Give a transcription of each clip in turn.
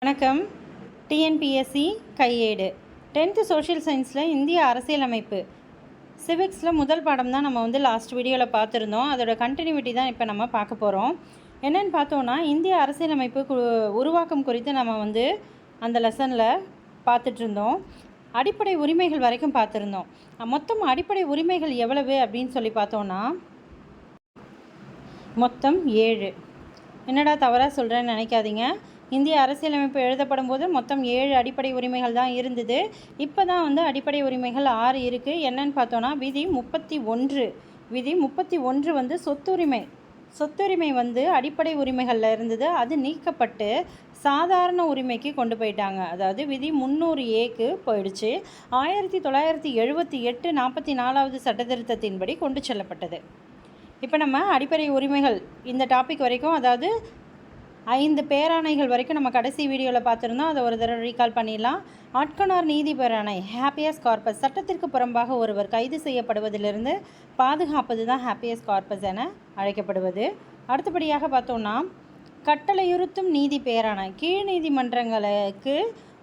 வணக்கம். டிஎன்பிஎஸ்சி கையேடு 10th social சயின்ஸில் இந்திய அரசியலமைப்பு சிவிக்ஸில் முதல் பாடம் தான் நம்ம லாஸ்ட் வீடியோவில் பார்த்துருந்தோம். அதோட கண்டினியூட்டி தான் இப்போ நம்ம பார்க்க போகிறோம். என்னென்னு பார்த்தோன்னா, இந்திய அரசியலமைப்பு உருவாக்கம் குறித்து நம்ம அந்த லெசனில் பார்த்துட்ருந்தோம். அடிப்படை உரிமைகள் வரைக்கும் பார்த்துருந்தோம். மொத்தம் அடிப்படை உரிமைகள் எவ்வளவு அப்படின்னு சொல்லி பார்த்தோன்னா, மொத்தம் 7. என்னடா தவறாக சொல்கிறேன்னு நினைக்காதீங்க. இந்திய அரசியலமைப்பு எழுதப்படும் போது மொத்தம் 7 அடிப்படை உரிமைகள் தான் இருந்தது. இப்போ தான் அடிப்படை உரிமைகள் 6 இருக்குது. என்னன்னு பார்த்தோன்னா, விதி 31 சொத்துரிமை அடிப்படை உரிமைகளில் இருந்தது. அது நீக்கப்பட்டு சாதாரண உரிமைக்கு கொண்டு போயிட்டாங்க. அதாவது விதி 300A போயிடுச்சு. 1978 44வது சட்டத்திருத்தத்தின்படி கொண்டு செல்லப்பட்டது. இப்போ நம்ம அடிப்படை உரிமைகள் இந்த டாபிக் வரைக்கும், அதாவது 5 பேராணைகள் வரைக்கும் நம்ம கடைசி வீடியோவில் பார்த்துருந்தோம். அதை ஒரு தடவை ரீகால் பண்ணிடலாம். ஆட்கொணர் நீதி பேராணை, ஹேபியஸ் கார்பஸ், சட்டத்திற்கு புறம்பாக ஒருவர் கைது செய்யப்படுவதிலிருந்து பாதுகாப்பது தான் ஹேபியஸ் கார்பஸ் என அழைக்கப்படுவது. அடுத்தபடியாக பார்த்தோன்னா, கட்டளையுறுத்தும் நீதி பேராணை, கீழ் நீதிமன்றங்களுக்கு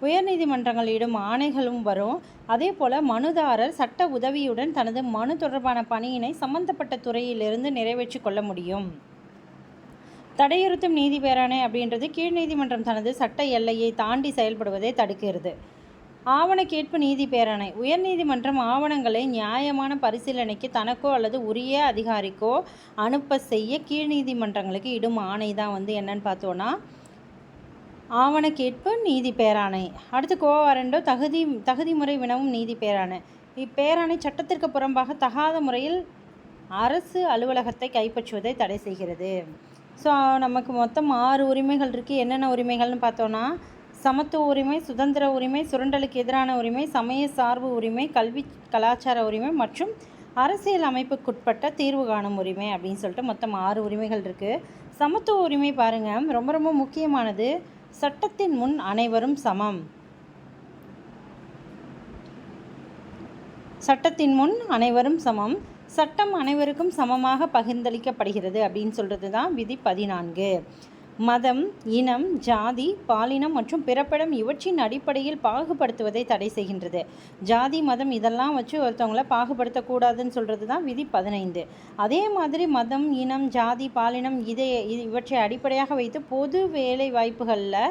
உயர்நீதிமன்றங்கள் இடும் ஆணைகளும் வரும். அதே போல் மனுதாரர் சட்ட உதவியுடன் தனது மனு தொடர்பான பணியினை சம்பந்தப்பட்ட துறையிலிருந்து நிறைவேற்றி கொள்ள முடியும். தடையுறுத்தும் நீதி பேராணை அப்படின்றது கீழ் நீதிமன்றம் தனது சட்ட எல்லையை தாண்டி செயல்படுவதை தடுக்கிறது. ஆவண கேட்பு நீதி பேராணை, உயர்நீதிமன்றம் ஆவணங்களை நியாயமான பரிசீலனைக்கு தனக்கோ அல்லது உரிய அதிகாரிக்கோ அனுப்ப செய்ய கீழ் நீதிமன்றங்களுக்கு இடும் ஆணை தான் என்னன்னு பார்த்தோன்னா ஆவண கேட்பு நீதி பேராணை. அடுத்து கோவாரண்டோ தகுதி முறை வினவும் நீதி பேராணை. இப்பேராணை சட்டத்திற்கு புறம்பாக தகாத முறையில் அரசு அலுவலகத்தை கைப்பற்றுவதை தடை செய்கிறது. ஸோ நமக்கு மொத்தம் 6 உரிமைகள் இருக்குது. என்னென்ன உரிமைகள்னு பார்த்தோன்னா, சமத்துவ உரிமை, சுதந்திர உரிமை, சுரண்டலுக்கு எதிரான உரிமை, சமய சார்பு உரிமை, கல்வி கலாச்சார உரிமை மற்றும் அரசியல் அமைப்புக்குட்பட்ட தீர்வு காணும் உரிமை அப்படின்னு சொல்லிட்டு மொத்தம் 6 உரிமைகள் இருக்குது. சமத்துவ உரிமை பாருங்கள், ரொம்ப ரொம்ப முக்கியமானது. சட்டத்தின் முன் அனைவரும் சமம். சட்டத்தின் முன் அனைவரும் சமம். சட்டம் அனைவருக்கும் சமமாக பகிர்ந்தளிக்கப்படுகிறது அப்படின்னு சொல்கிறது தான் விதி 14. மதம், இனம், ஜாதி, பாலினம் மற்றும் பிறப்பிடம் இவற்றின் அடிப்படையில் பாகுபடுத்துவதை தடை செய்கின்றது. ஜாதி, மதம் இதெல்லாம் வச்சு ஒருத்தவங்களை பாகுபடுத்தக்கூடாதுன்னு சொல்கிறது தான் விதி 15. அதே மாதிரி மதம், இனம், ஜாதி, பாலினம் இவற்றை அடிப்படையாக வைத்து பொது வேலை வாய்ப்புகளில்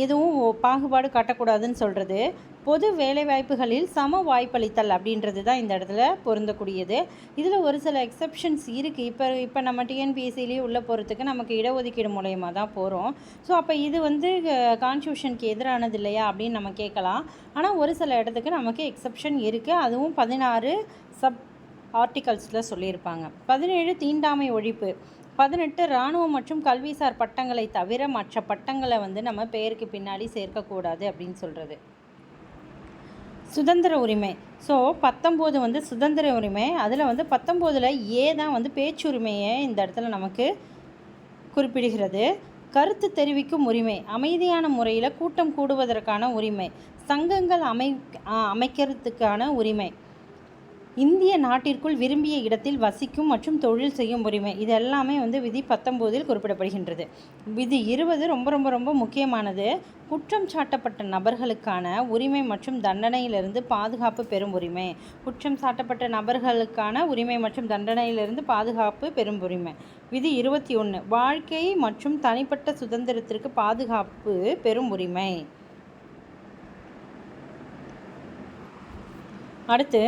எதுவும் பாகுபாடு காட்டக்கூடாதுன்னு சொல்கிறது. பொது வேலைவாய்ப்புகளில் சம வாய்ப்பளித்தல் அப்படின்றது தான் இந்த இடத்துல பொருந்தக்கூடியது. இதில் ஒரு சில எக்ஸப்ஷன்ஸ் இருக்குது. இப்போ நம்ம டிஎன்பிஎஸ்சிலேயே உள்ளே போகிறதுக்கு நமக்கு இடஒதுக்கீடு மூலயமா தான் போகிறோம். ஸோ அப்போ இது கான்ஸ்டியூஷனுக்கு எதிரானது இல்லையா அப்படின்னு நம்ம கேட்கலாம். ஆனால் ஒரு சில இடத்துக்கு நமக்கு எக்ஸப்ஷன் இருக்குது. அதுவும் 16 சப் ஆர்டிகல்ஸில் சொல்லியிருப்பாங்க. 17 தீண்டாமை ஒழிப்பு, 18 இராணுவம் மற்றும் கல்விசார் பட்டங்களை தவிர மற்ற பட்டங்களை நம்ம பெயருக்கு பின்னாடி சேர்க்கக்கூடாது அப்படின்னு சொல்கிறது. சுதந்திர உரிமை. ஸோ 19 சுதந்திர உரிமை. அதில் 19ல் ஏ தான் பேச்சுரிமையை இந்த இடத்துல நமக்கு குறிப்பிடுகிறது. கருத்து தெரிவிக்கும் உரிமை, அமைதியான முறையில் கூட்டம் கூடுவதற்கான உரிமை, சங்கங்கள் அமைக்கிறதுக்கான உரிமை, இந்திய நாட்டிற்குள் விரும்பிய இடத்தில் வசிக்கும் மற்றும் தொழில் செய்யும் உரிமை, இது எல்லாமே விதி 19ல் குறிப்பிடப்படுகின்றது. விதி 20 ரொம்ப ரொம்ப ரொம்ப முக்கியமானது. குற்றம் சாட்டப்பட்ட நபர்களுக்கான உரிமை மற்றும் தண்டனையிலிருந்து பாதுகாப்பு பெறும் உரிமை. குற்றம் சாட்டப்பட்ட நபர்களுக்கான உரிமை மற்றும் தண்டனையிலிருந்து பாதுகாப்பு பெறும் உரிமை. விதி 21 வாழ்க்கை மற்றும் தனிப்பட்ட சுதந்திரத்திற்கு பாதுகாப்பு பெறும் உரிமை. அடுத்து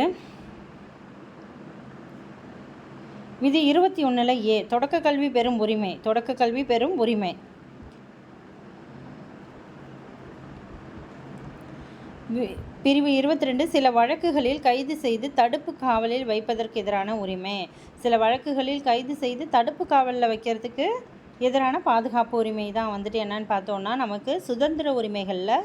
விதி 21ல் ஏ தொடக்க கல்வி பெறும் உரிமை. பிரிவு 22 சில வழக்குகளில் கைது செய்து தடுப்பு காவலில் வைப்பதற்கு எதிரான உரிமை. சில வழக்குகளில் கைது செய்து தடுப்பு காவலில் வைக்கிறதுக்கு எதிரான பாதுகாப்பு உரிமை தான் என்னன்னு பார்த்தோன்னா, நமக்கு சுதந்திர உரிமைகளில்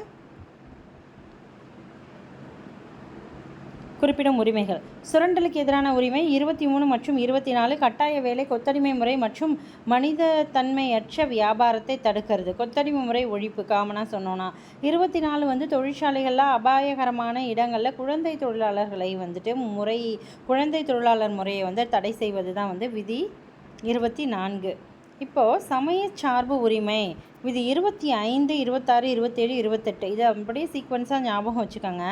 குறிப்பிடும் உரிமைகள். சுரண்டலுக்கு எதிரான உரிமை 23 மற்றும் 24 கட்டாய வேலை, கொத்தடிமை முறை மற்றும் மனித தன்மையற்ற வியாபாரத்தை தடுக்கிறது. கொத்தடிமை முறை ஒழிப்பு காமனாக சொன்னோன்னா. 24 தொழிற்சாலைகளில் அபாயகரமான இடங்களில் குழந்தை தொழிலாளர்களை குழந்தை தொழிலாளர் முறையை தடை செய்வது தான் விதி 24. இப்போது சமய சார்பு உரிமை. விதி 25, 26, 27, 28 இதை அப்படியே சீக்வன்ஸாக ஞாபகம் வச்சுக்கோங்க.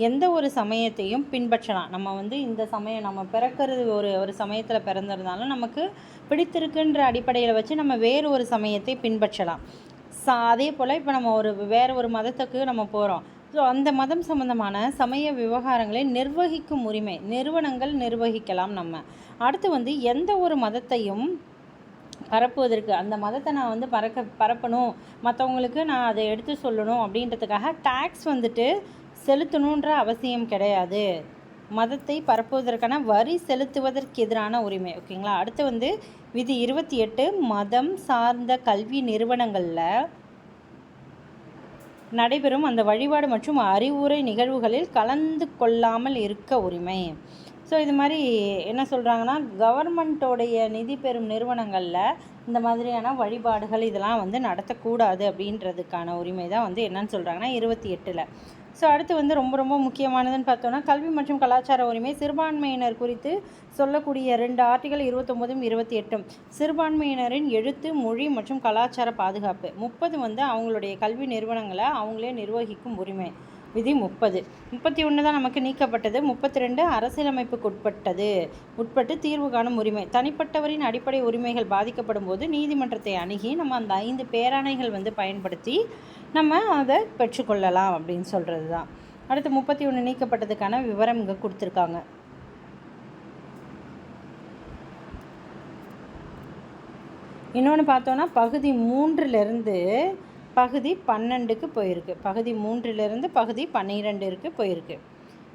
எந்த ஒரு சமயத்தையும் பின்பற்றலாம். நம்ம வந்து இந்த சமயம் நம்ம பிறக்கிறது ஒரு சமயத்தில் பிறந்திருந்தாலும் நமக்கு பிடித்திருக்குன்ற அடிப்படையில் வச்சு நம்ம வேறு ஒரு சமயத்தை பின்பற்றலாம். அதே போல் இப்போ நம்ம வேறு ஒரு மதத்துக்கு நம்ம போகிறோம். ஸோ அந்த மதம் சம்பந்தமான சமய விவகாரங்களை நிர்வகிக்கும் உரிமை நிறுவனங்கள் நிர்வகிக்கலாம். நம்ம அடுத்து வந்து எந்த ஒரு மதத்தையும் பரப்புவதற்கு அந்த மதத்தை நான் வந்து பரப்பணும், மற்றவங்களுக்கு நான் அதை எடுத்து சொல்லணும் அப்படின்றதுக்காக டேக்ஸ் வந்துட்டு செலுத்தணுன்ற அவசியம் கிடையாது. மதத்தை பரப்புவதற்கான வரி செலுத்துவதற்கு எதிரான உரிமை. ஓகேங்களா. அடுத்து வந்து விதி 28 மதம் சார்ந்த கல்வி நிறுவனங்களில் நடைபெறும் அந்த வழிபாடு மற்றும் அறிவுரை நிகழ்வுகளில் கலந்து கொள்ளாமல் இருக்க உரிமை. ஸோ இது மாதிரி என்ன சொல்கிறாங்கன்னா, கவர்மெண்ட்டோடைய நிதி பெறும் நிறுவனங்களில் இந்த மாதிரியான வழிபாடுகள் இதெல்லாம் வந்து நடத்தக்கூடாது அப்படின்றதுக்கான உரிமை தான் வந்து என்னன்னு சொல்கிறாங்கன்னா 28. ஸோ அடுத்து வந்து ரொம்ப ரொம்ப முக்கியமானதுன்னு பார்த்தோன்னா, கல்வி மற்றும் கலாச்சார உரிமை சிறுபான்மையினர் குறித்து சொல்லக்கூடிய 2 ஆர்டிகல் 29, 28 சிறுபான்மையினரின் எழுத்து மொழி மற்றும் கலாச்சார பாதுகாப்பு. 30 வந்து அவங்களுடைய கல்வி நிறுவனங்களை அவங்களே நிர்வகிக்கும் உரிமை. விதி 30. 31 தான் நமக்கு நீக்கப்பட்டது. 32 அரசியலமைப்புக்கு உட்பட்டு தீர்வு காணும் உரிமை. தனிப்பட்டவரின் அடிப்படை உரிமைகள் பாதிக்கப்படும் போது நீதிமன்றத்தை அணுகி நம்ம அந்த 5 பேராணைகள் வந்து பயன்படுத்தி நம்ம அதை பெற்றுக்கொள்ளலாம் அப்படின்னு சொல்கிறது தான். அடுத்து 31 நீக்கப்பட்டதுக்கான விவரம் இங்கே கொடுத்துருக்காங்க. இன்னொன்று பார்த்தோன்னா பகுதி 3லேருந்து பகுதி 12க்கு போயிருக்கு. பகுதி 3லேருந்து பகுதி 12க்கு போயிருக்கு.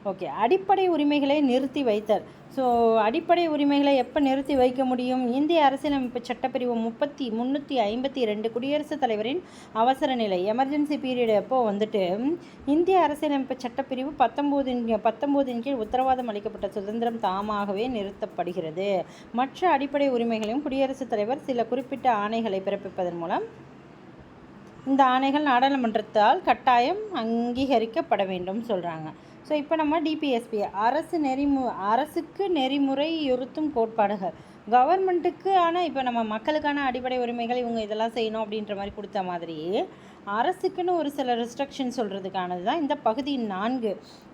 ஓகே. அடிப்படை உரிமைகளை நிறுத்தி வைத்தல். ஸோ அடிப்படை உரிமைகளை எப்போ நிறுத்தி வைக்க முடியும்? இந்திய அரசியலமைப்பு சட்டப்பிரிவு 352 குடியரசுத் தலைவரின் அவசர நிலை எமர்ஜென்சி பீரியட் எப்போ வந்துட்டு இந்திய அரசியலமைப்பு சட்டப்பிரிவு 19 கீழ் உத்தரவாதம் அளிக்கப்பட்ட சுதந்திரம் தாமாகவே நிறுத்தப்படுகிறது. மற்ற அடிப்படை உரிமைகளையும் குடியரசுத் தலைவர் சில குறிப்பிட்ட ஆணைகளை பிறப்பிப்பதன் மூலம் இந்த ஆணைகள் நாடாளுமன்றத்தால் கட்டாயம் அங்கீகரிக்கப்பட வேண்டும் சொல்கிறாங்க. ஸோ இப்போ நம்ம டிபிஎஸ்பி அரசுக்கு நெறிமுறையுறுத்தும் கோட்பாடுகள் கவர்மெண்ட்டுக்கு. ஆனால் இப்போ நம்ம மக்களுக்கான அடிப்படை உரிமைகள் இவங்க இதெல்லாம் செய்யணும் அப்படின்ற மாதிரி கொடுத்த மாதிரி அரசுக்குன்னு ஒரு சில ரெஸ்ட்ரிக்ஷன் சொல்கிறதுக்கானது தான் இந்த பகுதி 4.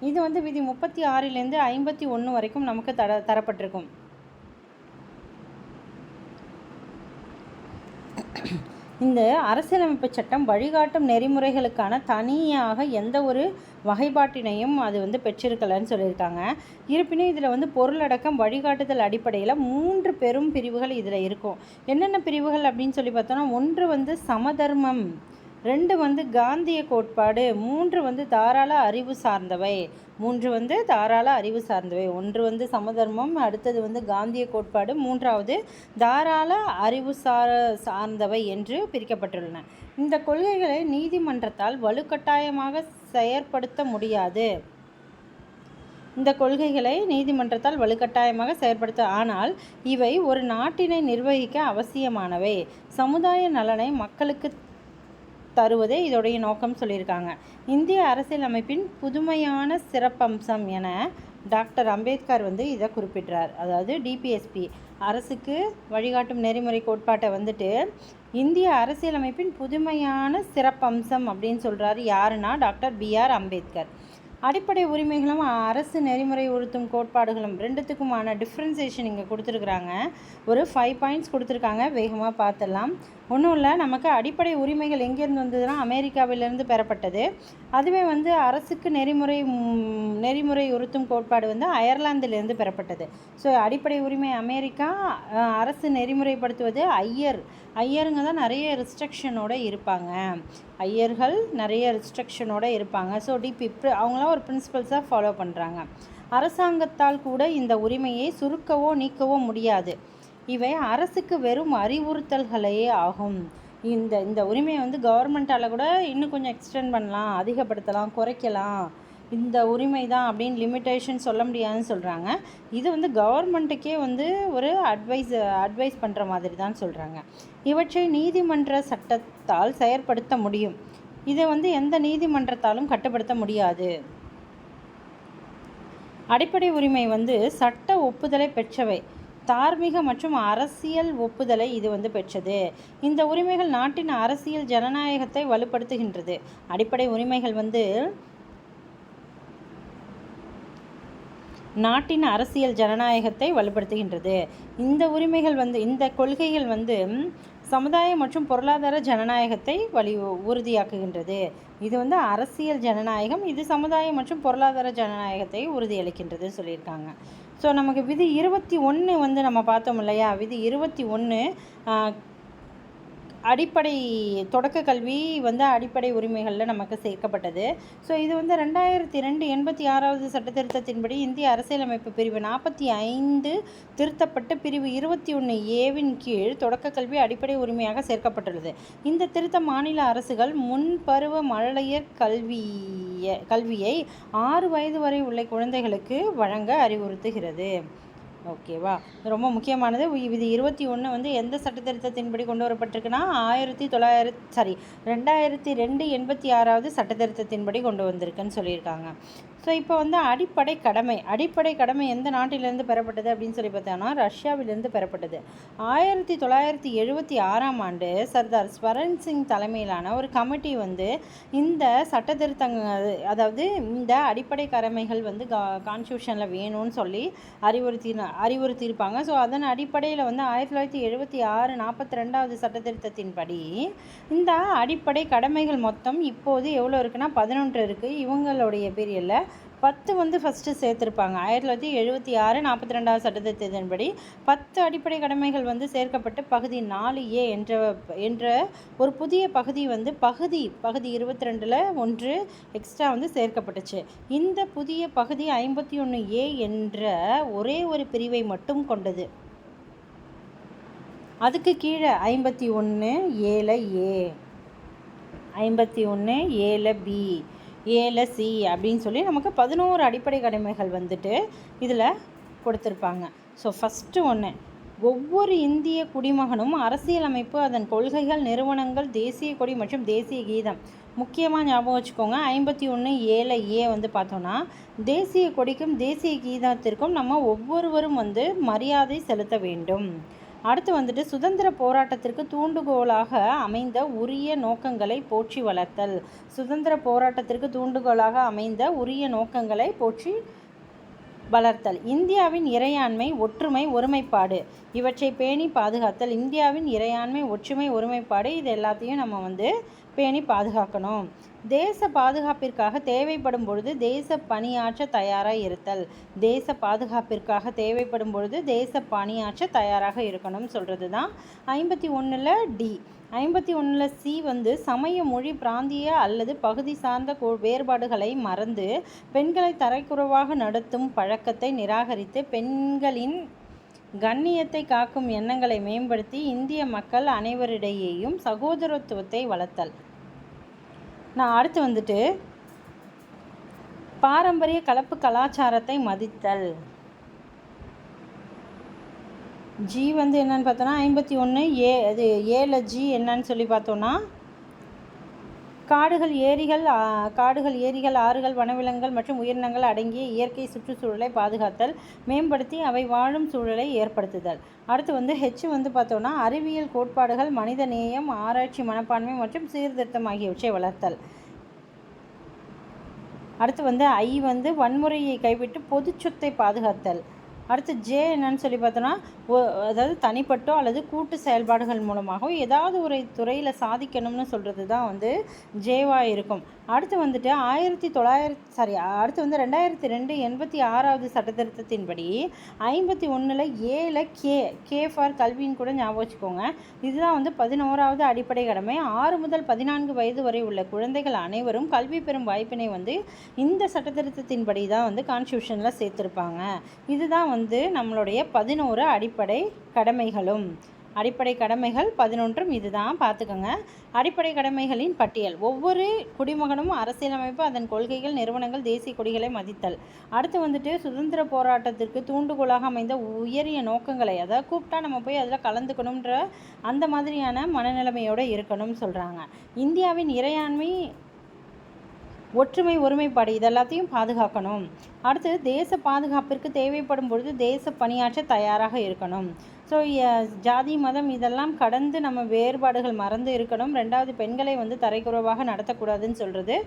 இது வந்து விதி 36லேருந்து 51 வரைக்கும் நமக்கு தரப்பட்டிருக்கும். இந்த அரசியலமைப்பு சட்டம் வழிகாட்டும் நெறிமுறைகளுக்கான தனியாக எந்த ஒரு வகைப்பாட்டினையும் அது வந்து பெற்றிருக்கலன்னு சொல்லியிருக்காங்க. இருப்பினும் இதில் வந்து பொருளடக்கம் வழிகாட்டுதல் அடிப்படையில் 3 பெரும் பிரிவுகள் இதில் இருக்கும். என்னென்ன பிரிவுகள் அப்படின்னு சொல்லி பார்த்தோன்னா, 1 வந்து சமதர்மம், 2 வந்து காந்திய கோட்பாடு, 3 வந்து தாராள அறிவு சார்ந்தவை. 3 வந்து தாராள அறிவு சார்ந்தவை. 1 வந்து சமதர்மம், அடுத்தது வந்து காந்திய கோட்பாடு, 3வது தாராள அறிவு சார்ந்தவை என்று பிரிக்கப்பட்டுள்ளன. இந்த கொள்கைகளை நீதிமன்றத்தால் வலுக்கட்டாயமாக செயற்படுத்த முடியாது. ஆனால் இவை ஒரு நாட்டினை நிர்வகிக்க அவசியமானவை. சமுதாய நலனை மக்களுக்கு தருவதே இதோடைய நோக்கம் சொல்லியிருக்காங்க. இந்திய அரசியலமைப்பின் புதுமையான சிறப்பம்சம் என டாக்டர் அம்பேத்கர் வந்து இதை குறிப்பிட்டார். அதாவது டிபிஎஸ்பி அரசுக்கு வழிகாட்டும் நெறிமுறை கோட்பாட்டை வந்துட்டு இந்திய அரசியலமைப்பின் புதுமையான சிறப்பம்சம் அப்படின்னு சொல்கிறாரு. யாருன்னா டாக்டர் பிஆர் அம்பேத்கர். அடிப்படை உரிமைகளும் அரசு நெறிமுறை உறுத்தும் கோட்பாடுகளும் 2த்துக்குமான டிஃப்ரென்சியேஷன் இங்கே கொடுத்துருக்குறாங்க. ஒரு 5 பாயிண்ட்ஸ் கொடுத்துருக்காங்க. வேகமாக பார்த்துடலாம். ஒன்றும் இல்லை, நமக்கு அடிப்படை உரிமைகள் எங்கேருந்து வந்ததுன்னா அமெரிக்காவிலேருந்து பெறப்பட்டது. அதுவே வந்து அரசுக்கு நெறிமுறை உறுத்தும் கோட்பாடு வந்து அயர்லாந்திலேருந்து பெறப்பட்டது. ஸோ அடிப்படை உரிமை அமெரிக்கா, அரசு நெறிமுறைப்படுத்துவது ஐயருங்க தான் நிறைய ரெஸ்ட்ரிக்ஷனோடு இருப்பாங்க. ஐயர்கள் நிறைய ரெஸ்ட்ரிக்ஷனோடு இருப்பாங்க. ஸோ அவங்களாம் ஒரு பிரின்சிபல்ஸாக ஃபாலோ பண்ணுறாங்க. அரசாங்கத்தால் கூட இந்த உரிமையை சுருக்கவோ நீக்கவோ முடியாது. இவை அரசுக்கு வெறும் அறிவுறுத்தல்களே ஆகும். இந்த உரிமையை வந்து கவர்மெண்ட்டால் கூட இன்னும் கொஞ்சம் எக்ஸ்டெண்ட் பண்ணலாம், அதிகப்படுத்தலாம், குறைக்கலாம், இந்த உரிமை தான் அப்படின்னு லிமிட்டேஷன் சொல்ல முடியாதுன்னு சொல்கிறாங்க. இது வந்து கவர்மெண்ட்டுக்கே வந்து ஒரு அட்வைஸ் பண்ணுற மாதிரி தான் சொல்கிறாங்க. இவற்றை நீதிமன்ற சட்டத்தால் செயற்படுத்த முடியும். இதை வந்து எந்த நீதிமன்றத்தாலும் கட்டுப்படுத்த முடியாது. அடிப்படை உரிமை வந்து சட்ட ஒப்புதலை பெற்றவை. தார்மீக மற்றும் அரசியல் ஒப்புதலை இது வந்து பெற்றது. இந்த உரிமைகள் நாட்டின் அரசியல் ஜனநாயகத்தை வலுப்படுத்துகின்றது. அடிப்படை உரிமைகள் வந்து நாட்டின் அரசியல் ஜனநாயகத்தை வலுப்படுத்துகின்றது. இந்த உரிமைகள் வந்து இந்த கொள்கைகள் வந்து சமுதாய மற்றும் பொருளாதார ஜனநாயகத்தை உறுதியாக்குகின்றது. இது வந்து அரசியல் ஜனநாயகம், இது சமுதாய மற்றும் பொருளாதார ஜனநாயகத்தை உறுதியளிக்கின்றது சொல்லியிருக்காங்க. ஸோ நமக்கு விதி 21 வந்து நம்ம பார்த்தோம் இல்லையா, விதி 21 அடிப்படை தொடக்க கல்வி வந்து அடிப்படை உரிமைகளில் நமக்கு சேர்க்கப்பட்டது. ஸோ இது வந்து 2002 86வது சட்டத்திருத்தத்தின்படி இந்திய அரசியலமைப்பு பிரிவு 45 திருத்தப்பட்டு பிரிவு 21A கீழ் தொடக்க கல்வி அடிப்படை உரிமையாக சேர்க்கப்பட்டுள்ளது. இந்த திருத்தம் மாநில அரசுகள் முன்பருவ மழலையர் கல்வியை 6 வயது வரை உள்ள குழந்தைகளுக்கு வழங்க அறிவுறுத்துகிறது. ஓகேவா, ரொம்ப முக்கியமானது. விதி 21 வந்து எந்த சட்டத்திருத்தத்தின்படி கொண்டு வரப்பட்டிருக்குன்னா 2002 86வது சட்டத்திருத்தத்தின்படி கொண்டு வந்திருக்குன்னு சொல்லியிருக்காங்க. ஸோ இப்போ வந்து அடிப்படை கடமை எந்த நாட்டிலிருந்து பெறப்பட்டது அப்படின்னு சொல்லி பார்த்தோன்னா ரஷ்யாவிலிருந்து பெறப்பட்டது. 1976ஆம் ஆண்டு சர்தார் ஸ்வரன் சிங் தலைமையிலான ஒரு கமிட்டி வந்து இந்த சட்டத்திருத்தங்கள், அதாவது இந்த அடிப்படை கடமைகள் வந்து கான்ஸ்டியூஷனில் வேணும்னு சொல்லி அறிவுறுத்தியிருப்பாங்க. ஸோ அதன் அடிப்படையில் வந்து 1976 42வது சட்டத்திருத்தத்தின்படி இந்த அடிப்படை கடமைகள் மொத்தம் இப்போது எவ்வளோ இருக்குன்னா 11 இருக்குது. இவங்களுடைய பீரியடில் 10 வந்து ஃபஸ்ட்டு சேர்த்துருப்பாங்க. 1976 42வது சட்டத்திட்டத்தின்படி 10 அடிப்படை கடமைகள் வந்து சேர்க்கப்பட்டு பகுதி 4A என்ற ஒரு புதிய பகுதி வந்து பகுதி 22ல் 1 எக்ஸ்ட்ரா வந்து சேர்க்கப்பட்டுச்சு. இந்த புதிய பகுதி 51A என்ற ஒரே ஒரு பிரிவை மட்டும் கொண்டது. அதுக்கு கீழே 51A 51A B C அப்படின்னு சொல்லி நமக்கு 11 அடிப்படை கடமைகள் வந்துட்டு இதில் கொடுத்துருப்பாங்க. ஸோ ஃபஸ்ட்டு ஒன்று, ஒவ்வொரு இந்திய குடிமகனும் அரசியலமைப்பு, அதன் கொள்கைகள், நிறுவனங்கள், தேசிய கொடி மற்றும் தேசிய கீதம் முக்கியமாக ஞாபகம் வச்சுக்கோங்க. 51A வந்து பார்த்தோன்னா தேசிய கொடிக்கும் தேசிய கீதத்திற்கும் நம்ம ஒவ்வொருவரும் வந்து மரியாதை செலுத்த வேண்டும். அடுத்து வந்துட்டு சுதந்திர போராட்டத்திற்கு தூண்டுகோலாக அமைந்த உரிய நோக்கங்களை போற்றி வளர்த்தல். சுதந்திர போராட்டத்திற்கு தூண்டுகோலாக அமைந்த உரிய நோக்கங்களை போற்றி வளர்த்தல். இந்தியாவின் இறையாண்மை, ஒற்றுமை, ஒருமைப்பாடு இவற்றை பேணி பாதுகாத்தல். இந்தியாவின் இறையாண்மை, ஒற்றுமை, ஒருமைப்பாடு இது எல்லாத்தையும் நம்ம வந்து பேணி பாதுகாக்கணும். தேச பாதுகாப்பிற்காக தேவைப்படும் பொழுது தேச பணியாற்ற தயாராக இருத்தல். தேச பாதுகாப்பிற்காக தேவைப்படும் பொழுது தேச பணியாற்ற தயாராக இருக்கணும் சொல்கிறது தான் 51ல் D. 51ல் C வந்து சமய, மொழி, பிராந்திய அல்லது பகுதி சார்ந்த வேறுபாடுகளை மறந்து பெண்களை தரைக்குறைவாக நடத்தும் பழக்கத்தை நிராகரித்து பெண்களின் கண்ணியத்தை காக்கும் எண்ணங்களை மேம்படுத்தி இந்திய மக்கள் அனைவரிடையேயும் சகோதரத்துவத்தை வளர்த்தல். நான் அடுத்து வந்துட்டு பாரம்பரிய கலப்பு கலாச்சாரத்தை மதித்தல். G வந்து என்னன்னு பார்த்தோன்னா 51A அது Aல G என்னன்னு சொல்லி பார்த்தோன்னா காடுகள், ஏரிகள், ஆறுகள், வனவிலங்குகள் மற்றும் உயிரினங்கள் அடங்கிய இயற்கை சுற்றுச்சூழலை பாதுகாத்தல், மேம்படுத்தி அவை வாழும் சூழலை ஏற்படுத்துதல். அடுத்து வந்து H வந்து பார்த்தோன்னா அறிவியல் கோட்பாடுகள், மனித நேயம், ஆராய்ச்சி மனப்பான்மை மற்றும் சீர்திருத்தம் ஆகியவற்றை வளர்த்தல். அடுத்து வந்து I வந்து வன்முறையை கைவிட்டு பொது சொத்தை பாதுகாத்தல். அடுத்து J என்னன்னு சொல்லி பார்த்தோன்னா அதாவது தனிப்பட்டோ அல்லது கூட்டு செயல்பாடுகள் மூலமாகவோ ஏதாவது ஒரு துறையில் சாதிக்கணும்னு சொல்கிறது தான் வந்து ஜேவாக இருக்கும். அடுத்து வந்துட்டு 2002 86வது சட்டத்திருத்தத்தின்படி 51ல் Aல கே ஃபார் கல்வின்னு கூட ஞாபகம் வச்சுக்கோங்க. இதுதான் வந்து 11வது அடிப்படை கடமை. 6 முதல் 14 வயது வரை உள்ள குழந்தைகள் அனைவரும் கல்வி பெறும் வாய்ப்பினை வந்து இந்த சட்டத்திருத்தத்தின்படி தான் வந்து கான்ஸ்டியூஷனில் சேர்த்துருப்பாங்க. இதுதான் வந்து நம்மளுடைய 11 அடிப்படை கடமைகளும். அடிப்படை கடமைகள் 11 இதுதான் பார்த்துக்கோங்க. அடிப்படை கடமைகளின் பட்டியல். ஒவ்வொரு குடிமகனும் அரசியலமைப்பு, அதன் கொள்கைகள், நிறுவனங்கள், தேசிய கொடிகளை மதித்தல். அடுத்து வந்துட்டு சுதந்திர போராட்டத்திற்கு தூண்டுகோலாக அமைந்த உயரிய நோக்கங்களை, அதாவது கூப்பிட்டா நம்ம போய் அதில் கலந்துக்கணுன்ற அந்த மாதிரியான மனநிலைமையோடு இருக்கணும்னு சொல்கிறாங்க. இந்தியாவின் இறையாண்மை, ஒற்றுமை, ஒருமைப்பாடு இதெல்லாத்தையும் பாதுகாக்கணும். அடுத்து தேச பாதுகாப்பிற்கு தேவைப்படும் பொழுது தேச பணியாற்ற தயாராக இருக்கணும். ஸோ ஜாதி மதம் இதெல்லாம் கடந்து நம்ம வேறுபாடுகள் மறந்து இருக்கணும். 2வது பெண்களை வந்து தரைக்குறைவாக நடத்தக்கூடாதுன்னு சொல்கிறது.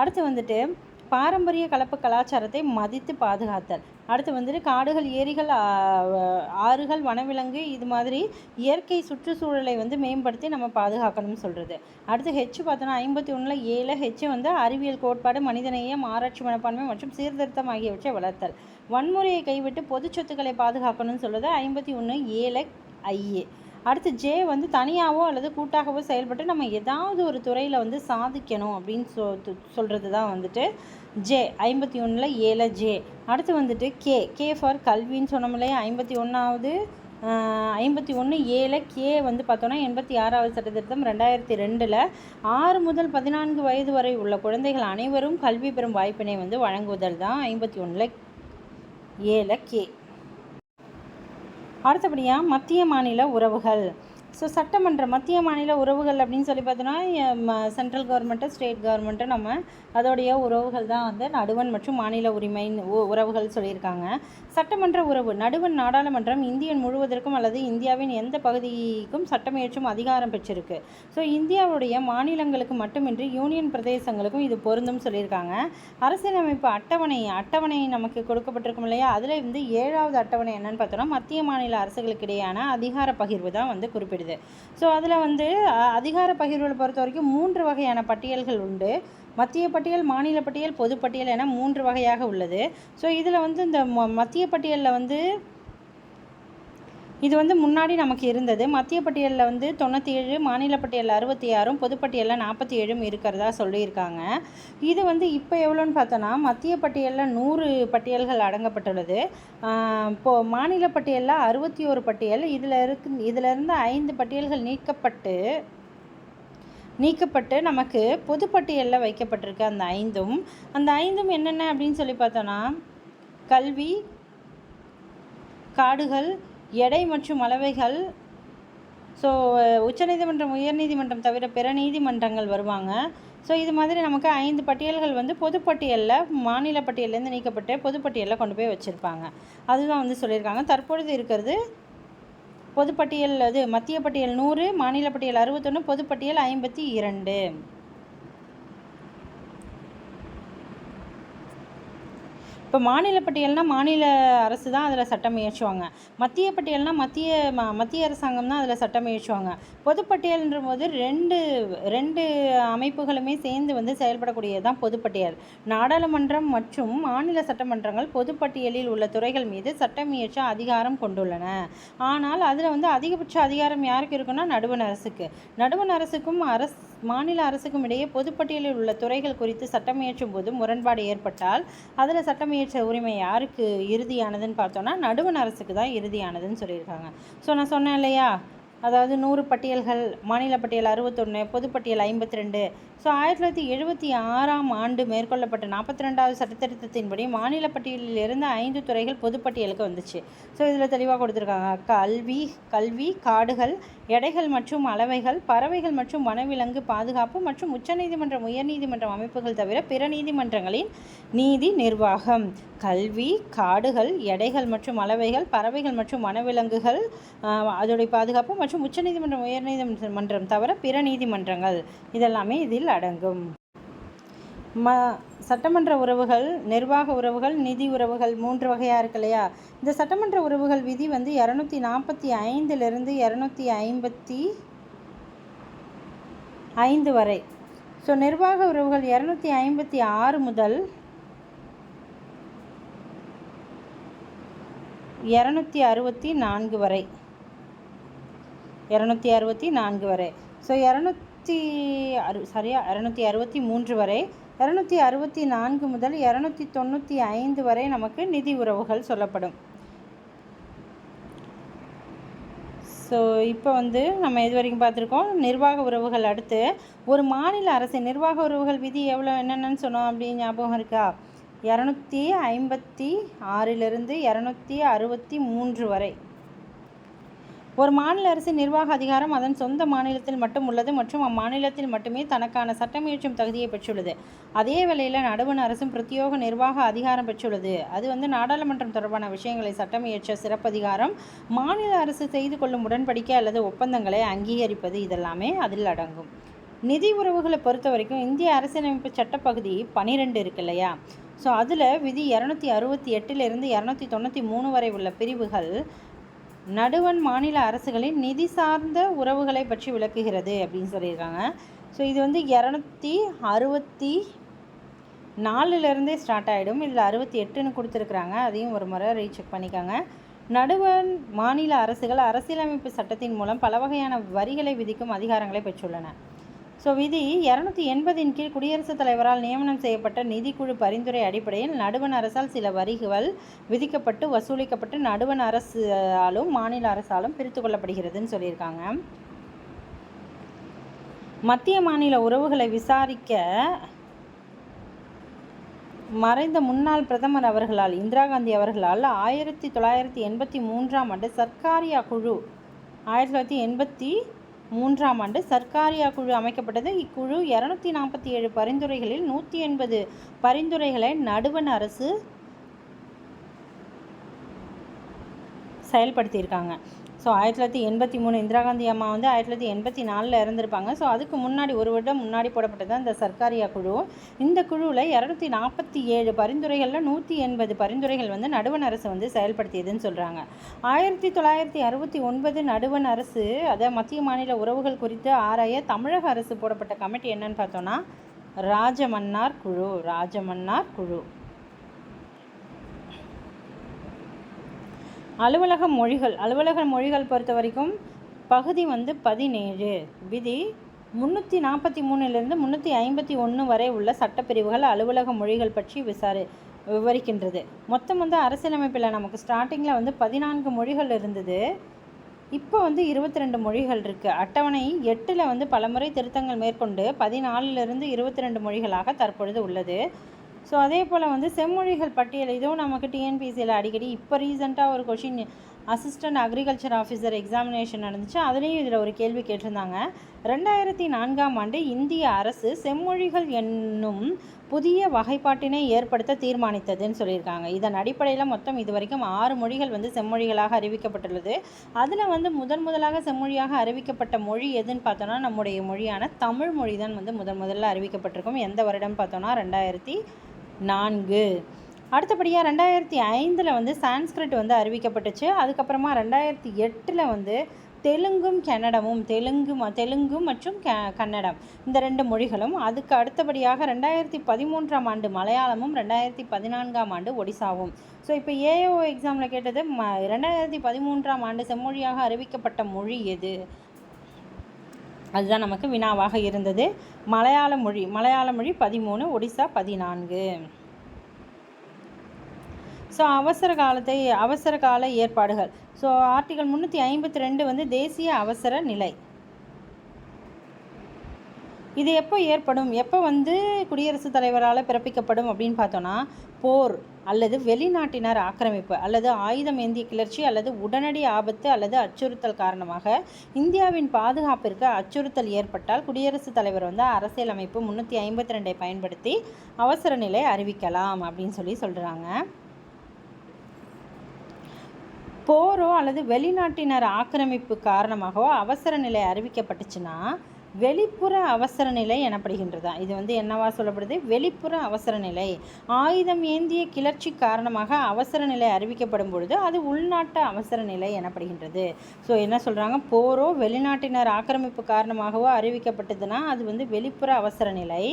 அடுத்து வந்துட்டு பாரம்பரிய கலப்பு கலாச்சாரத்தை மதித்து பாதுகாத்தல். அடுத்து வந்துட்டு காடுகள், ஏரிகள், ஆறுகள், வனவிலங்கு இது மாதிரி இயற்கை சுற்றுச்சூழலை வந்து மேம்படுத்தி நம்ம பாதுகாக்கணும்னு சொல்கிறது. அடுத்து ஹெச் பார்த்தோன்னா 51 ஹெச் வந்து அறிவியல் கோட்பாடு, மனிதநேயம், ஆராய்ச்சி மனப்பான்மை மற்றும் சீர்திருத்தம் ஆகியவற்றை வளர்த்தல். வன்முறையை கைவிட்டு பொது சொத்துக்களை பாதுகாக்கணும்னு சொல்கிறது 51 ஐஏ. அடுத்து ஜே வந்து தனியாகவோ அல்லது கூட்டாகவோ செயல்பட்டு நம்ம ஏதாவது ஒரு துறையில் வந்து சாதிக்கணும் அப்படின்னு சொல்கிறது தான் வந்துட்டு ஜே. 51 ஜே. அடுத்து வந்துட்டு கே ஃபார் கல்வின்னு சொன்னோம் இல்லையா. 51 கே வந்து பார்த்தோன்னா 86வது சட்டத்திருத்தம் 2002 6 முதல் 14 வயது வரை உள்ள குழந்தைகள் அனைவரும் கல்வி பெறும் வாய்ப்பினை வந்து வழங்குவதல் தான் 51 கே. அடுத்தபடியாக மத்திய மாநில உறவுகள். ஸோ மத்திய மாநில உறவுகள் அப்படின்னு சொல்லி பார்த்தோன்னா சென்ட்ரல் கவர்மெண்ட்டு, ஸ்டேட் கவர்மெண்ட்டு நம்ம அதோடைய உறவுகள் தான் வந்து நடுவண் மற்றும் மாநில உரிமை உறவுகள் சொல்லியிருக்காங்க. சட்டமன்ற உறவு. நடுவண் நாடாளுமன்றம் இந்தியன் முழுவதற்கும் அல்லது இந்தியாவின் எந்த பகுதிக்கும் சட்டம் இயற்றும் அதிகாரம் பெற்றிருக்கு. ஸோ இந்தியாவுடைய மாநிலங்களுக்கு மட்டுமின்றி யூனியன் பிரதேசங்களுக்கும் இது பொருந்தும் சொல்லியிருக்காங்க. அரசியலமைப்பு அட்டவணை நமக்கு கொடுக்கப்பட்டிருக்கும் இல்லையா. அதில் வந்து 7வது அட்டவணை என்னன்னு பார்த்தோன்னா மத்திய மாநில அரசுகளுக்கு இடையான அதிகார பகிர்வு தான் வந்து குறிப்பிடுது. ஸோ அதில் வந்து அதிகார பகிர்வுகளை பொறுத்த வரைக்கும் 3 வகையான பட்டியல்கள் உண்டு. மத்திய பட்டியல், மாநில பட்டியல், பொது பட்டியல் என 3 வகையாக உள்ளது. ஸோ இதில் வந்து இந்த மத்திய பட்டியலில் வந்து இது வந்து முன்னாடி நமக்கு இருந்தது. மத்திய பட்டியலில் வந்து 97, மாநில பட்டியலில் 66, பொதுப்பட்டியலில் 47 இருக்கிறதா சொல்லியிருக்காங்க. இது வந்து இப்போ எவ்வளோன்னு பார்த்தோன்னா மத்திய பட்டியலில் 100 பட்டியல்கள் அடங்கப்பட்டுள்ளது. இப்போது மாநில பட்டியலில் 61 பட்டியல். இதிலிருந்து 5 பட்டியல்கள் நீக்கப்பட்டு நமக்கு பொதுப்பட்டியலில் வைக்கப்பட்டிருக்கு. அந்த 5ம் என்னென்ன அப்படின்னு சொல்லி பார்த்தோன்னா கல்வி, காடுகள், எடை மற்றும் அளவைகள். ஸோ உச்சநீதிமன்றம், உயர்நீதிமன்றம் தவிர பிற நீதிமன்றங்கள் வருவாங்க. ஸோ இது மாதிரி நமக்கு 5 பட்டியல்கள் வந்து பொதுப்பட்டியலில் மாநில பட்டியலேருந்து நீக்கப்பட்டு பொதுப்பட்டியலில் கொண்டு போய் வச்சுருப்பாங்க. அதுதான் வந்து சொல்லியிருக்காங்க. தற்பொழுது இருக்கிறது பொதுப்பட்டியல், அது மத்திய பட்டியல் 100, மாநில பட்டியல் 61, பொதுப்பட்டியல் 52. இப்போ மாநில பட்டியல்னால் மாநில அரசு தான் அதில் சட்டம் இயற்றுவாங்க. மத்திய பட்டியல்னால் மத்திய அரசாங்கம் தான் அதில் சட்டம் இயற்றுவாங்க. பொதுப்பட்டியல்ன்ற போது ரெண்டு அமைப்புகளுமே சேர்ந்து வந்து செயல்படக்கூடியது தான் பொதுப்பட்டியல். நாடாளுமன்றம் மற்றும் மாநில சட்டமன்றங்கள் பொதுப்பட்டியலில் உள்ள துறைகள் மீது சட்டம் இயற்ற அதிகாரம் கொண்டுள்ளன. ஆனால் அதில் வந்து அதிகபட்ச அதிகாரம் யாருக்கு இருக்குன்னா நடுவண் அரசுக்கு. நடுவண் அரசுக்கும் மாநில அரசுக்கும் இடையே பொதுப்பட்டியலில் உள்ள துறைகள் குறித்து சட்டம் இயற்றும் போது முரண்பாடு ஏற்பட்டால் அதில் சட்டம் இயற்ற உரிமை யாருக்கு இறுதியானதுன்னு பார்த்தோன்னா நடுவண் அரசுக்கு தான் இறுதியானதுன்னு சொல்லியிருக்காங்க. ஸோ நான் சொன்னேன் இல்லையா, அதாவது 100 பட்டியல்கள், மாநில பட்டியல் 61, பொதுப்பட்டியல் 52. ஸோ 1976ஆம் ஆண்டு மேற்கொள்ளப்பட்ட 42வது சட்டத்திருத்தத்தின்படி மாநில பட்டியலில் இருந்து 5 துறைகள் பொதுப்பட்டியலுக்கு வந்துச்சு. ஸோ இதில் தெளிவாக கொடுத்துருக்காங்க. கல்வி, காடுகள், எடைகள் மற்றும் அளவைகள், பறவைகள் மற்றும் வனவிலங்கு பாதுகாப்பு மற்றும் உச்சநீதிமன்றம், உயர்நீதிமன்றம் அமைப்புகள் தவிர பிற நீதிமன்றங்களின் நீதி நிர்வாகம். கல்வி, காடுகள், எடைகள் மற்றும் அளவைகள், பறவைகள் மற்றும் வனவிலங்குகள் அதோடைய பாதுகாப்பு மற்றும் உச்சநீதிமன்றம், உயர்நீதிமன்றம் தவிர பிற நீதிமன்றங்கள் இதெல்லாமே இதில் அடங்கும். சட்டமன்ற உறவுகள், நிர்வாக உறவுகள், நிதி உறவுகள் 3 வகையாக இருக்கு இல்லையா. இந்த சட்டமன்ற உறவுகள் விதி வந்து 245 255 வரை. ஸோ நிர்வாக உறவுகள் 256 முதல் 264 வரை. 264 வரை. ஸோ 263 வரை. 264 முதல் 295 வரை நமக்கு நிதி உறவுகள் சொல்லப்படும். ஸோ இப்போ வந்து நம்ம இது வரைக்கும் பார்த்துருக்கோம் நிர்வாக உறவுகள். அடுத்து ஒரு மாநில அரசின் நிர்வாக உறவுகள் விதி என்னென்னு சொன்னோம் அப்படின்னு ஞாபகம் இருக்கா? 256 263 வரை. ஒரு மாநில அரசின் நிர்வாக அதிகாரம் அதன் சொந்த மாநிலத்தில் மட்டும் உள்ளது மற்றும் அம்மாநிலத்தில் மட்டுமே தனக்கான சட்டம் இயற்றும் தகுதியை பெற்றுள்ளது. அதே வேளையில் நடுவண் அரசும் பிரத்யேக நிர்வாக அதிகாரம் பெற்றுள்ளது. அது நாடாளுமன்றம் தொடர்பான விஷயங்களை சட்டம் இயற்ற சிறப்பதிகாரம், மாநில அரசு செய்து கொள்ளும் உடன்படிக்கை அல்லது ஒப்பந்தங்களை அங்கீகரிப்பது இதெல்லாமே அதில் அடங்கும். நிதி உறவுகளை பொறுத்த வரைக்கும் இந்திய அரசியலமைப்பு சட்டப்பகுதி 12 இருக்கு இல்லையா? ஸோ அதில் விதி 268 293 வரை உள்ள பிரிவுகள் நடுவண் மாநில அரசுகளின் நிதி சார்ந்த உறவுகளை பற்றி விளக்குகிறது அப்படின்னு சொல்லியிருக்காங்க. ஸோ இது 264 ஸ்டார்ட் ஆகிடும். இதில் 68ன்னு கொடுத்துருக்குறாங்க. அதையும் ஒரு முறை ரீசெக் பண்ணிக்கோங்க. நடுவண் மாநில அரசுகள் அரசியலமைப்பு சட்டத்தின் மூலம் பல வகையான வரிகளை விதிக்கும் அதிகாரங்களை பெற்றுள்ளன. ஸோ விதி 280 கீழ் குடியரசுத் தலைவரால் நியமனம் செய்யப்பட்ட நிதிக்குழு பரிந்துரை அடிப்படையில் நடுவண் அரசால் சில வரிகள் விதிக்கப்பட்டு வசூலிக்கப்பட்டு நடுவண் அரசாலும் மாநில அரசாலும் பிரித்து கொள்ளப்படுகிறதுன்னு சொல்லியிருக்காங்க. மத்திய மாநில உறவுகளை விசாரிக்க மறைந்த முன்னாள் பிரதமர் அவர்களால் இந்திரா காந்தி அவர்களால் 1983 ஆண்டு சர்க்காரியா குழு 1983 ஆண்டு சர்க்காரியா குழு அமைக்கப்பட்டது. இக்குழு 247 பரிந்துரைகளில் 180 பரிந்துரைகளை நடுவண் அரசு செயல்படுத்தியிருக்காங்க. ஸோ 1983 இந்திரா காந்தி அம்மா 1984 இறந்துருப்பாங்க. ஸோ அதுக்கு முன்னாடி ஒரு வருடம் முன்னாடி போடப்பட்டது இந்த சர்க்காரியா குழு. இந்த குழுவில் 247 பரிந்துரைகளில் 180 பரிந்துரைகள் நடுவண் அரசு செயல்படுத்தியதுன்னு சொல்கிறாங்க. 1969 நடுவண் அரசு மத்திய மாநில உறவுகள் குறித்து ஆராய தமிழக அரசு போடப்பட்ட கமிட்டி என்னன்னு பார்த்தோன்னா ராஜமன்னார் குழு. அலுவலக மொழிகள் பொறுத்த வரைக்கும் பகுதி 17 விதி 343 351 வரை உள்ள சட்டப்பிரிவுகள் அலுவலக மொழிகள் பற்றி விவரிக்கின்றது. மொத்தம் அரசியலமைப்பில் நமக்கு ஸ்டார்டிங்கில் 14 மொழிகள் இருந்தது. இப்போ 22 மொழிகள் இருக்குது. அட்டவணை 8ல் பலமுறை திருத்தங்கள் மேற்கொண்டு 14லிருந்து 22 மொழிகளாக தற்பொழுது உள்ளது. ஸோ அதே போல் செம்மொழிகள் பட்டியல் இதுவும் நமக்கு டிஎன்பிசியில் அடிக்கடி இப்போ ரீசெண்டாக ஒரு question assistant agriculture officer examination நடந்துச்சு. அதுலேயும் இதில் ஒரு கேள்வி கேட்டிருந்தாங்க. 2004 ஆண்டு இந்திய அரசு செம்மொழிகள் என்னும் புதிய வகைப்பாட்டினை ஏற்படுத்த தீர்மானித்ததுன்னு சொல்லியிருக்காங்க. இதன் அடிப்படையில் மொத்தம் இது வரைக்கும் 6 மொழிகள் செம்மொழிகளாக அறிவிக்கப்பட்டுள்ளது. அதில் முதலாக செம்மொழியாக அறிவிக்கப்பட்ட மொழி எதுன்னு பார்த்தோன்னா நம்முடைய மொழியான தமிழ் மொழி தான் முதல்ல அறிவிக்கப்பட்டிருக்கும். எந்த வருடம் பார்த்தோன்னா 2004. அடுத்தபடியாக 2005 சான்ஸ்கிரிட் அறிவிக்கப்பட்டுச்சு. அதுக்கப்புறமா 2008 தெலுங்கும் கன்னடமும் தெலுங்கு மற்றும் கன்னடம் இந்த 2 மொழிகளும். அதுக்கு அடுத்தபடியாக 2013 ஆண்டு மலையாளமும் 2014 ஆண்டு ஒடிசாவும். ஸோ இப்போ ஏஓ எக்ஸாமில் கேட்டது 2013 ஆண்டு செம்மொழியாக அறிவிக்கப்பட்ட மொழி எது? அதுதான் நமக்கு வினாவாக இருந்தது. மலையாள மொழி 13, ஒடிசா 14. ஸோ அவசர கால ஏற்பாடுகள். ஸோ ஆர்டிகல் 352 தேசிய அவசர நிலை. இது எப்போ ஏற்படும், எப்போ குடியரசுத் தலைவரால் பிறப்பிக்கப்படும் அப்படின்னு பார்த்தோன்னா போர் அல்லது வெளிநாட்டினர் ஆக்கிரமிப்பு அல்லது ஆயுதம் ஏந்திய கிளர்ச்சி அல்லது உடனடி ஆபத்து அல்லது அச்சுறுத்தல் காரணமாக இந்தியாவின் பாதுகாப்பிற்கு அச்சுறுத்தல் ஏற்பட்டால் குடியரசுத் தலைவர் அரசியலமைப்பு 352 பயன்படுத்தி அவசர நிலை அறிவிக்கலாம் அப்படின்னு சொல்கிறாங்க. போரோ அல்லது வெளிநாட்டினர் ஆக்கிரமிப்பு காரணமாகவோ அவசர நிலை அறிவிக்கப்பட்டுச்சுன்னா வெளிப்புற அவசர நிலை எனப்படுகின்றதா? இது என்னவா சொல்லப்படுது? வெளிப்புற அவசர நிலை. ஆயுதம் ஏந்திய கிளர்ச்சி காரணமாக அவசர நிலை அறிவிக்கப்படும் பொழுது அது உள்நாட்டு அவசர நிலை எனப்படுகின்றது. ஸோ என்ன சொல்கிறாங்க, போரோ வெளிநாட்டினர் ஆக்கிரமிப்பு காரணமாகவோ அறிவிக்கப்பட்டதுன்னா அது வெளிப்புற அவசர நிலை.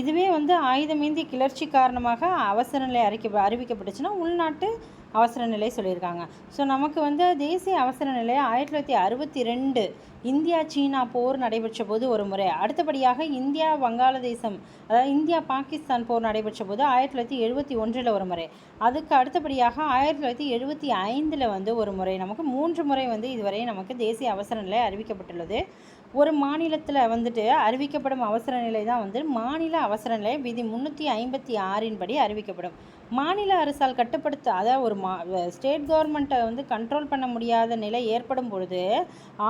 இதுவே ஆயுதம் ஏந்திய கிளர்ச்சி காரணமாக அவசர நிலை அறிவிக்கப்பட்டுச்சுன்னா உள்நாட்டு அவசர நிலை சொல்லியிருக்காங்க. ஸோ நமக்கு தேசிய அவசர நிலை 1962 இந்தியா சீனா போர் நடைபெற்ற போது ஒரு முறை, அடுத்தபடியாக இந்தியா வங்காளதேசம் அதாவது இந்தியா பாகிஸ்தான் போர் நடைபெற்ற போது 1971 ஒரு முறை, அதுக்கு அடுத்தபடியாக 1975 ஒரு முறை, நமக்கு 3 முறை இதுவரை நமக்கு தேசிய அவசர நிலை அறிவிக்கப்பட்டுள்ளது. ஒரு மாநிலத்தில் வந்துட்டு அறிவிக்கப்படும் அவசர நிலை தான் வந்து மாநில அவசர நிலை விதி 356 படி அறிவிக்கப்படும். மாநில அரசால் கட்டுப்படுத்த, அதாவது ஒரு ஸ்டேட் கவர்மெண்ட்டை வந்து கண்ட்ரோல் பண்ண முடியாத நிலை ஏற்படும் பொழுது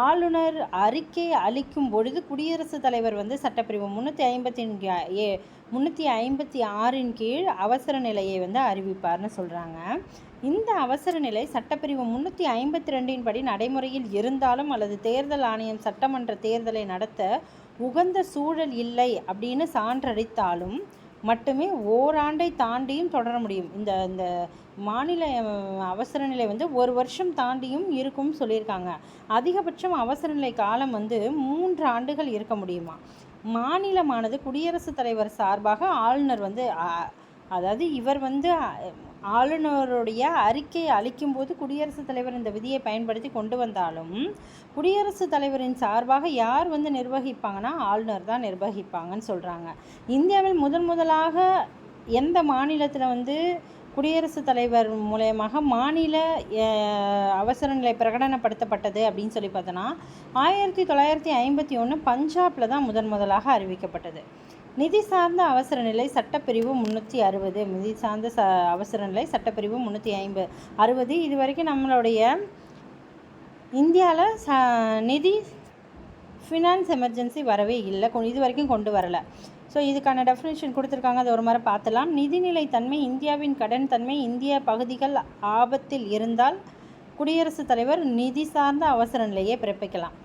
ஆளுநர் அறிக்கை அளிக்கும் பொழுது குடியரசுத் தலைவர் வந்து சட்டப்பிரிவு 356 கீழ் அவசர நிலையை வந்து அறிவிப்பார்னு சொல்கிறாங்க. இந்த அவசர நிலை சட்டப்பிரிவு 352 படி நடைமுறையில் இருந்தாலும் அல்லது தேர்தல் ஆணையம் சட்டமன்ற தேர்தலை நடத்த உகந்த சூழல் இல்லை அப்படின்னு சான்றளித்தாலும் மட்டுமே ஓராண்டை தாண்டியும் தொடர முடியும். இந்த மாநில அவசர நிலை வந்து 1 வருஷம் தாண்டியும் இருக்கும்னு சொல்லியிருக்காங்க. அதிகபட்சம் அவசர நிலை காலம் வந்து 3 ஆண்டுகள் இருக்க முடியுமா. மாநிலமானது குடியரசுத் தலைவர் சார்பாக ஆளுநர் வந்து அதாவது இவர் வந்து ஆளுநருடைய அறிக்கை அளிக்கும்போது குடியரசுத் தலைவர் இந்த விதியை பயன்படுத்தி கொண்டு வந்தாலும் குடியரசுத் தலைவரின் சார்பாக யார் வந்து நிர்வகிப்பாங்கன்னா ஆளுநர் தான் நிர்வகிப்பாங்கன்னு சொல்கிறாங்க. இந்தியாவில் முதலாக எந்த மாநிலத்தில் வந்து குடியரசுத் தலைவர் மூலயமாக மாநில அவசர நிலை பிரகடனப்படுத்தப்பட்டது அப்படின்னு சொல்லி பார்த்தோன்னா 1951 பஞ்சாபில் தான் முதலாக அறிவிக்கப்பட்டது. நிதி சார்ந்த அவசர நிலை சட்டப்பிரிவு 360, நிதி சார்ந்த அவசர நிலை சட்டப்பிரிவு 360. இது வரைக்கும் நம்மளுடைய இந்தியாவில் நிதி ஃபினான்ஸ் எமர்ஜென்சி வரவே இல்லை, இது வரைக்கும் கொண்டு வரலை. ஸோ இதுக்கான டெஃபினேஷன் கொடுத்துருக்காங்க, அது ஒரு மாதிரி பார்த்துலாம். நிதிநிலை தன்மை, இந்தியாவின் கடன் தன்மை, இந்திய பகுதிகள் ஆபத்தில் இருந்தால் குடியரசுத் தலைவர் நிதி சார்ந்த அவசர நிலையை பிறப்பிக்கலாம்.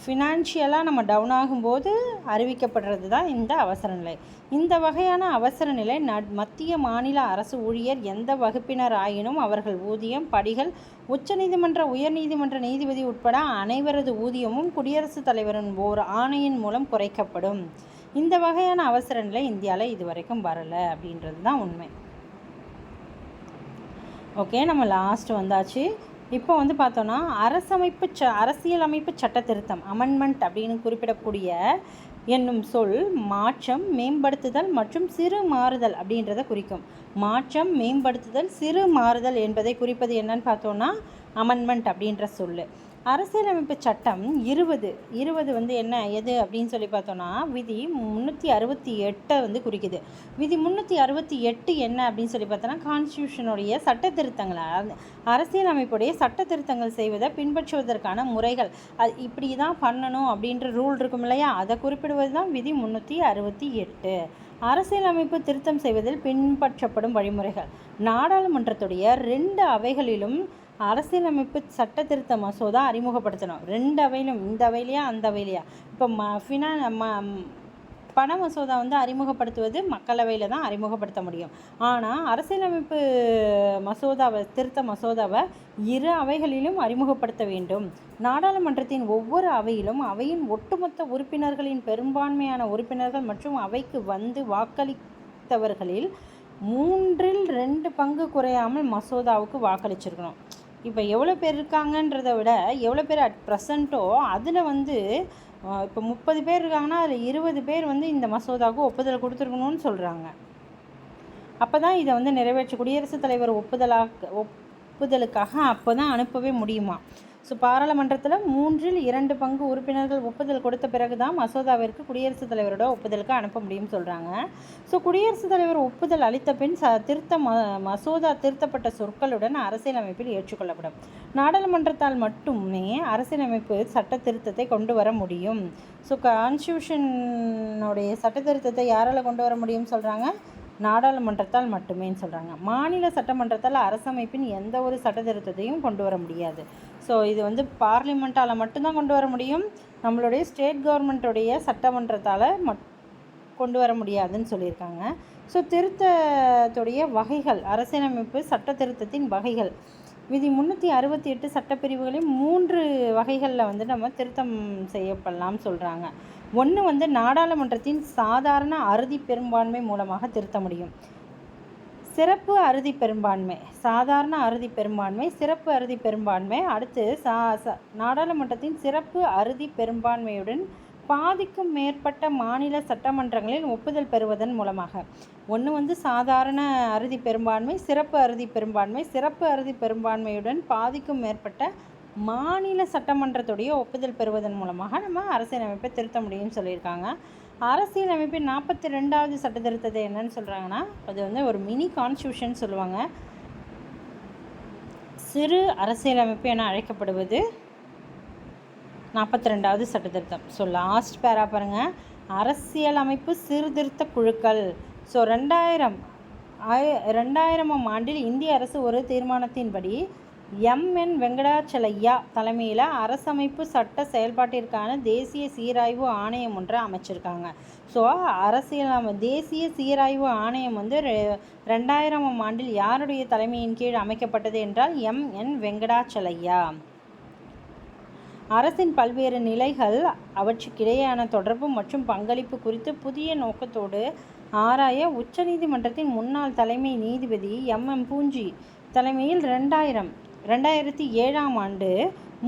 ஃபினான்ஷியலாக நம்ம டவுன் ஆகும்போது அறிவிக்கப்படுறது தான் இந்த அவசர நிலை. இந்த வகையான அவசர நிலை மத்திய மாநில அரசு ஊழியர் எந்த வகுப்பினர் ஆயினும் அவர்கள் ஊதியம், படிகள், உச்சநீதிமன்ற உயர்நீதிமன்ற நீதிபதி உட்பட அனைவரது ஊதியமும் குடியரசுத் தலைவரின் ஓர் ஆணையின் மூலம் குறைக்கப்படும். இந்த வகையான அவசர நிலை இந்தியாவில் இது வரைக்கும் வரலை அப்படின்றது தான் உண்மை. ஓகே, நம்ம லாஸ்ட் வந்தாச்சு. இப்போ வந்து பார்த்தோன்னா அரசியலமைப்பு சட்ட திருத்தம் அமெண்ட்மெண்ட் அப்படின்னு குறிப்பிடக்கூடிய என்னும் சொல் மாற்றம், மேம்படுத்துதல் மற்றும் சிறு மாறுதல் அப்படின்றத குறிக்கும். மாற்றம், மேம்படுத்துதல், சிறு மாறுதல் என்பதை குறிப்பது என்னன்னு பார்த்தோன்னா அமெண்ட்மெண்ட் அப்படின்ற சொல். அரசியலமைப்பு சட்டம் 20 வந்து எது அப்படின்னு சொல்லி பார்த்தோன்னா விதி 368 வந்து குறிக்குது. விதி 368 என்ன அப்படின்னு சொல்லி பார்த்தோன்னா கான்ஸ்டியூஷனுடைய சட்ட திருத்தங்களை, அரசியலமைப்புடைய சட்ட திருத்தங்கள் செய்வதை பின்பற்றுவதற்கான முறைகள், அது இப்படி தான் பண்ணணும் அப்படின்ற ரூல் இருக்கும் இல்லையா, அதை குறிப்பிடுவது தான் விதி 368. அரசியலமைப்பு திருத்தம் செய்வதில் பின்பற்றப்படும் வழிமுறைகள். நாடாளுமன்றத்துடைய 2 அவைகளிலும் அரசியலமைப்பு சட்ட திருத்த மசோதா அறிமுகப்படுத்தணும். 2 அவையிலும், இந்த அவையிலையா அந்த அவையிலையா. இப்போ பண மசோதா வந்து அறிமுகப்படுத்துவது மக்களவையில் தான் அறிமுகப்படுத்த முடியும். ஆனால் அரசியலமைப்பு திருத்த மசோதாவை 2 அவைகளிலும் அறிமுகப்படுத்த வேண்டும். நாடாளுமன்றத்தின் ஒவ்வொரு அவையிலும் அவையின் ஒட்டுமொத்த உறுப்பினர்களின் பெரும்பான்மையான உறுப்பினர்கள் மற்றும் அவைக்கு வந்து வாக்களித்தவர்களில் 3/2 பங்கு குறையாமல் மசோதாவுக்கு வாக்களிச்சிருக்கணும். இப்போ எவ்வளோ பேர் இருக்காங்கன்றதை விட எவ்வளோ பேர் அட் ப்ரெசண்ட்டோ அதில் வந்து இப்போ 30 பேர் இருக்காங்கன்னா அதில் 20 பேர் வந்து இந்த மசோதாவுக்கு ஒப்புதல் கொடுத்துருக்கணும்னு சொல்கிறாங்க. அப்போ தான் இதை வந்து நிறைவேற்ற குடியரசுத் தலைவர் ஒப்புதலுக்காக அப்போ தான் அனுப்பவே முடியுமா. ஸோ பாராளுமன்றத்தில் 3/2 பங்கு உறுப்பினர்கள் ஒப்புதல் கொடுத்த பிறகு தான் மசோதாவிற்கு குடியரசுத் தலைவரோட ஒப்புதலுக்கு அனுப்ப முடியும்னு சொல்கிறாங்க. ஸோ குடியரசுத் தலைவர் ஒப்புதல் அளித்த பின் மசோதா திருத்தப்பட்ட சொற்களுடன் அரசியலமைப்பில் ஏற்றுக்கொள்ளப்படும். நாடாளுமன்றத்தால் மட்டுமே அரசியலமைப்பு சட்ட திருத்தத்தை கொண்டு வர முடியும். ஸோ கான்ஸ்டியூஷனுடைய சட்ட திருத்தத்தை யாரால் கொண்டு வர முடியும்னு சொல்கிறாங்க, நாடாளுமன்றத்தால் மட்டுமேன்னு சொல்கிறாங்க. மாநில சட்டமன்றத்தால் அரசமைப்பின் எந்த ஒரு சட்ட திருத்தத்தையும் கொண்டு வர முடியாது. ஸோ இது வந்து பார்லிமெண்ட்டால் மட்டும்தான் கொண்டு வர முடியும், நம்மளுடைய ஸ்டேட் கவர்மெண்ட்டுடைய சட்டமன்றத்தால் கொண்டு வர முடியாதுன்னு சொல்லியிருக்காங்க. ஸோ திருத்தத்துடைய வகைகள், அரசியலமைப்பு சட்ட திருத்தத்தின் வகைகள் விதி 368 சட்டப்பிரிவுகளையும் 3 வகைகளில் வந்து நம்ம திருத்தம் செய்யப்படலாம்னு சொல்கிறாங்க. ஒன்று வந்து நாடாளுமன்றத்தின் சாதாரண அறுதி பெரும்பான்மை மூலமாக திருத்த முடியும். சிறப்பு அறுதி பெரும்பான்மை, சாதாரண அறுதி பெரும்பான்மை, சிறப்பு அறுதி பெரும்பான்மை. அடுத்து நாடாளுமன்றத்தின் சிறப்பு அறுதி பெரும்பான்மையுடன் பாதிக்கும் மேற்பட்ட மாநில சட்டமன்றங்களில் ஒப்புதல் பெறுவதன் மூலமாக. ஒன்று வந்து சாதாரண அறுதி பெரும்பான்மை, சிறப்பு அறுதி பெரும்பான்மை. சிறப்பு அறுதி பெரும்பான்மையுடன் பாதிக்கும் மேற்பட்ட மாநில சட்டமன்றத்துடைய ஒப்புதல் பெறுவதன் மூலமாக நம்ம அரசியலமைப்பை திருத்த முடியும்னு சொல்லியிருக்காங்க. அரசியலமைப்பின் 42வது சட்ட திருத்தத்தை என்னன்னு சொல்கிறாங்கன்னா, அது வந்து ஒரு மினி கான்ஸ்டியூஷன் சொல்லுவாங்க. சிறு அரசியலமைப்பு என அழைக்கப்படுவது 42வது சட்ட திருத்தம். ஸோ லாஸ்ட் பேரா பாருங்கள், அரசியலமைப்பு சீர்திருத்த குழுக்கள். ஸோ 2000ஆம் ஆண்டில் இந்திய அரசு ஒரு தீர்மானத்தின்படி எம்.என். வெங்கடாச்சலையா தலைமையில் அரசமைப்பு சட்ட செயல்பாட்டிற்கான தேசிய சீராய்வு ஆணையம் ஒன்றை அமைச்சிருக்காங்க. ஸோ தேசிய சீராய்வு ஆணையம் வந்து 2000ஆம் ஆண்டில் யாருடைய தலைமையின் கீழ் அமைக்கப்பட்டது என்றால் எம்.என். வெங்கடாச்சலையா. அரசின் பல்வேறு நிலைகள், அவற்றுக்கிடையேயான தொடர்பு மற்றும் பங்களிப்பு குறித்து புதிய நோக்கத்தோடு ஆராய உச்சநீதிமன்றத்தின் முன்னாள் தலைமை நீதிபதி எம்.எம். பூஞ்சி தலைமையில் 2007ஆம் ஆண்டு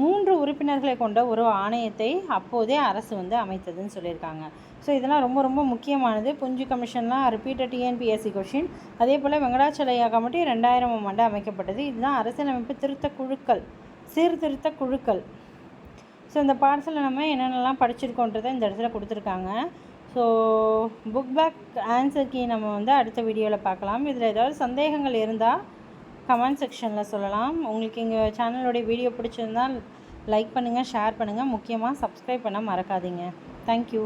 3 உறுப்பினர்களை கொண்ட ஒரு ஆணையத்தை அப்போதே அரசு வந்து அமைத்ததுன்னு சொல்லியிருக்காங்க. ஸோ இதெல்லாம் ரொம்ப ரொம்ப முக்கியமானது. Punji கமிஷன்லாம் repeated TNPSC question. அதே போல் வெங்கடாச்சலையா கமிட்டி 2000ஆம் ஆண்டு அமைக்கப்பட்டது. இதுதான் அரசியலமைப்பு சீர்திருத்த குழுக்கள். ஸோ இந்த பாடத்தில் நம்ம என்னென்னலாம் படிச்சிருக்கோன்றதை இந்த இடத்துல கொடுத்துருக்காங்க. So book back answer key நம்ம வந்து அடுத்த வீடியோவில் பார்க்கலாம். இதில் ஏதாவது சந்தேகங்கள் இருந்தால் கமெண்ட் செக்ஷனில் சொல்லலாம். உங்களுக்கு எங்கள் சேனலோடைய வீடியோ பிடிச்சிருந்தால் லைக் பண்ணுங்கள், ஷேர் பண்ணுங்கள், முக்கியமாக சப்ஸ்கிரைப் பண்ண மறக்காதீங்க. தேங்க்யூ.